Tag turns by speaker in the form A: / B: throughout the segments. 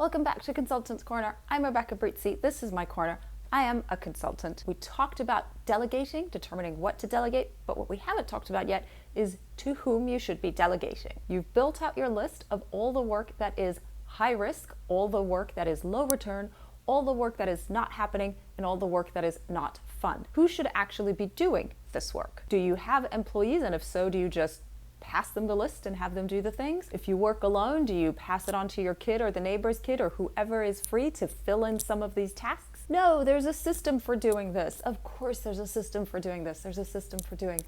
A: Welcome back to Consultant's Corner. I'm Rebecca Brizi. This is my corner. I am a consultant. We talked about delegating, determining what to delegate, but what we haven't talked about yet is to whom you should be delegating. You've built out your list of all the work that is high risk, all the work that is low return, all the work that is not happening, and all the work that is not fun. Who should actually be doing this work? Do you have employees? And if so, do you just pass them the list and have them do the things? If you work alone, do you pass it on to your kid or the neighbor's kid or whoever is free to fill in some of these tasks? No, there's a system for doing this. Of course there's a system for doing this. There's a system for doing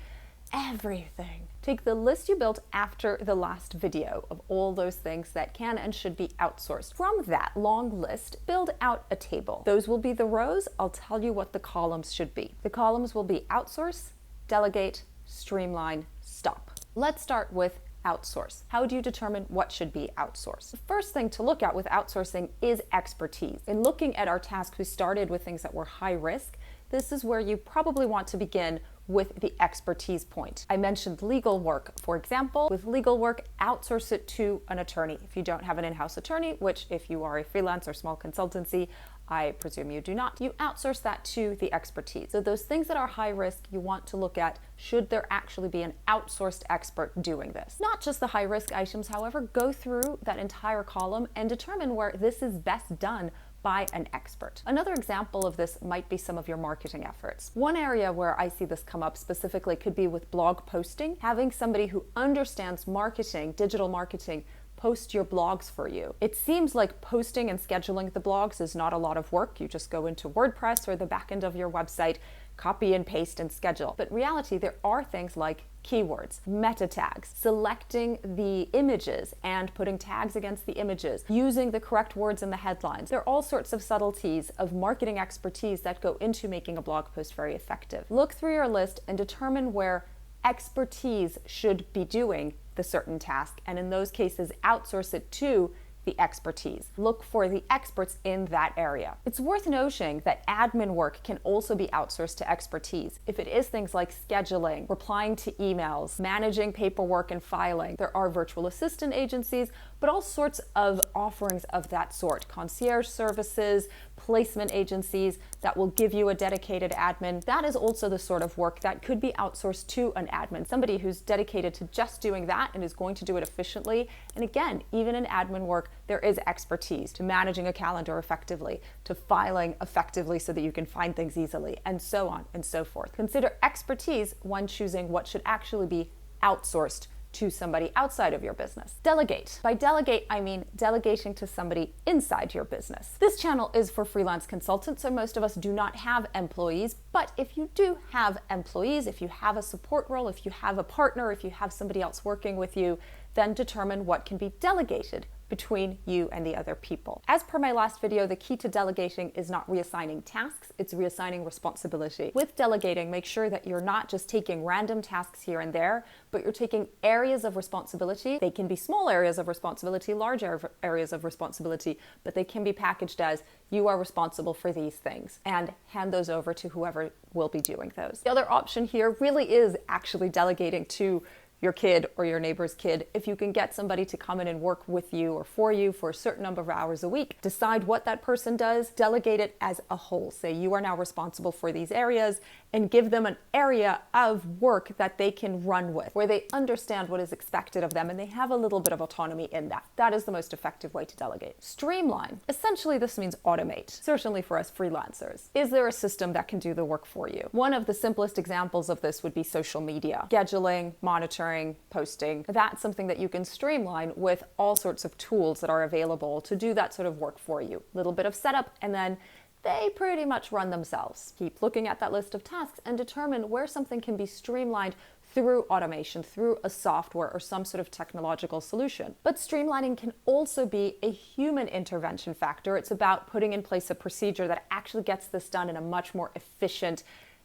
A: everything. Take the list you built after the last video of all those things that can and should be outsourced. From that long list, build out a table. Those will be the rows. I'll tell you what the columns should be. The columns will be outsource, delegate, streamline, stop. Let's start with outsource. How do you determine what should be outsourced? The first thing to look at with outsourcing is expertise. In looking at our tasks, we started with things that were high risk. This is where you probably want to begin with the expertise point. I mentioned legal work. For example, with legal work, outsource it to an attorney. If you don't have an in-house attorney, which if you are a freelance or small consultancy, I presume you do not, you outsource that to the expertise. So those things that are high risk, you want to look at, should there actually be an outsourced expert doing this? Not just the high risk items, however, go through that entire column and determine where this is best done by an expert. Another example of this might be some of your marketing efforts. One area where I see this come up specifically could be with blog posting. Having somebody who understands marketing, digital marketing, post your blogs for you. It seems like posting and scheduling the blogs is not a lot of work. You just go into WordPress or the back end of your website, copy and paste and schedule. But in reality, there are things like keywords, meta tags, selecting the images and putting tags against the images, using the correct words in the headlines. There are all sorts of subtleties of marketing expertise that go into making a blog post very effective. Look through your list and determine where expertise should be doing the certain task, and in those cases, outsource it to the expertise. Look for the experts in that area. It's worth noting that admin work can also be outsourced to expertise. If it is things like scheduling, replying to emails, managing paperwork and filing, there are virtual assistant agencies, but all sorts of offerings of that sort. Concierge services, placement agencies that will give you a dedicated admin. That is also the sort of work that could be outsourced to an admin, somebody who's dedicated to just doing that and is going to do it efficiently. And again, even in admin work, there is expertise to managing a calendar effectively, to filing effectively so that you can find things easily, and so on and so forth. Consider expertise when choosing what should actually be outsourced to somebody outside of your business. Delegate. By delegate, I mean delegating to somebody inside your business. This channel is for freelance consultants, so most of us do not have employees, but if you do have employees, if you have a support role, if you have a partner, if you have somebody else working with you, then determine what can be delegated between you and the other people. As per my last video, the key to delegating is not reassigning tasks, it's reassigning responsibility. With delegating, make sure that you're not just taking random tasks here and there, but you're taking areas of responsibility. They can be small areas of responsibility, large areas of responsibility, but they can be packaged as you are responsible for these things, and hand those over to whoever will be doing those. The other option here really is actually delegating to your kid or your neighbor's kid. If you can get somebody to come in and work with you or for you for a certain number of hours a week, decide what that person does, delegate it as a whole. Say you are now responsible for these areas, and give them an area of work that they can run with, where they understand what is expected of them and they have a little bit of autonomy in that. That is the most effective way to delegate. Streamline. Essentially, this means automate, certainly for us freelancers. Is there a system that can do the work for you? One of the simplest examples of this would be social media. Scheduling, monitoring, posting. That's something that you can streamline with all sorts of tools that are available to do that sort of work for you. A little bit of setup, and then they pretty much run themselves. Keep looking at that list of tasks and determine where something can be streamlined through automation, through a software or some sort of technological solution. But streamlining can also be a human intervention factor. It's about putting in place a procedure that actually gets this done in a much more efficient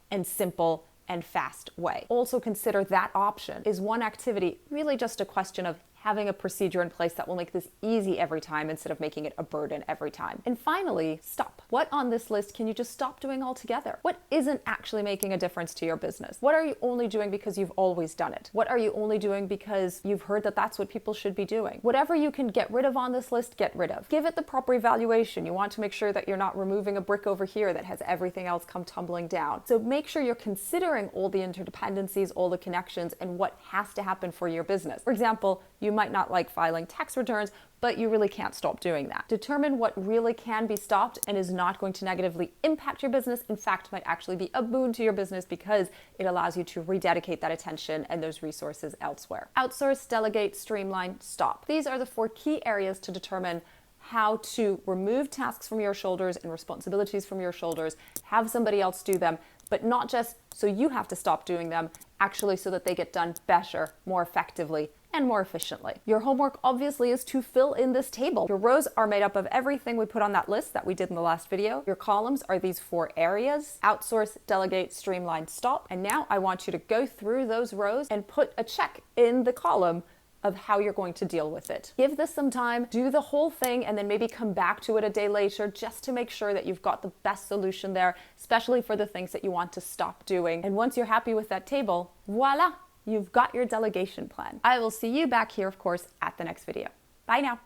A: and simple and fast way. Also consider that option. Is one activity really just a question of having a procedure in place that will make this easy every time instead of making it a burden every time. And finally, stop. What on this list can you just stop doing altogether? What isn't actually making a difference to your business? What are you only doing because you've always done it? What are you only doing because you've heard that that's what people should be doing? Whatever you can get rid of on this list, get rid of. Give it the proper evaluation. You want to make sure that you're not removing a brick over here that has everything else come tumbling down. So make sure you're considering all the interdependencies, all the connections, and what has to happen for your business. For example, you might not like filing tax returns, but you really can't stop doing that. Determine what really can be stopped and is not going to negatively impact your business. In fact, might actually be a boon to your business because it allows you to rededicate that attention and those resources elsewhere. Outsource, delegate, streamline, stop. These are the 4 key areas to determine how to remove tasks from your shoulders and responsibilities from your shoulders, have somebody else do them, but not just so you have to stop doing them, actually so that they get done better, more effectively, and more efficiently. Your homework obviously is to fill in this table. Your rows are made up of everything we put on that list that we did in the last video. Your columns are these 4 areas: outsource, delegate, streamline, stop. And now I want you to go through those rows and put a check in the column of how you're going to deal with it. Give this some time, do the whole thing, and then maybe come back to it a day later just to make sure that you've got the best solution there, especially for the things that you want to stop doing. And once you're happy with that table, voila, you've got your delegation plan. I will see you back here, of course, at the next video. Bye now.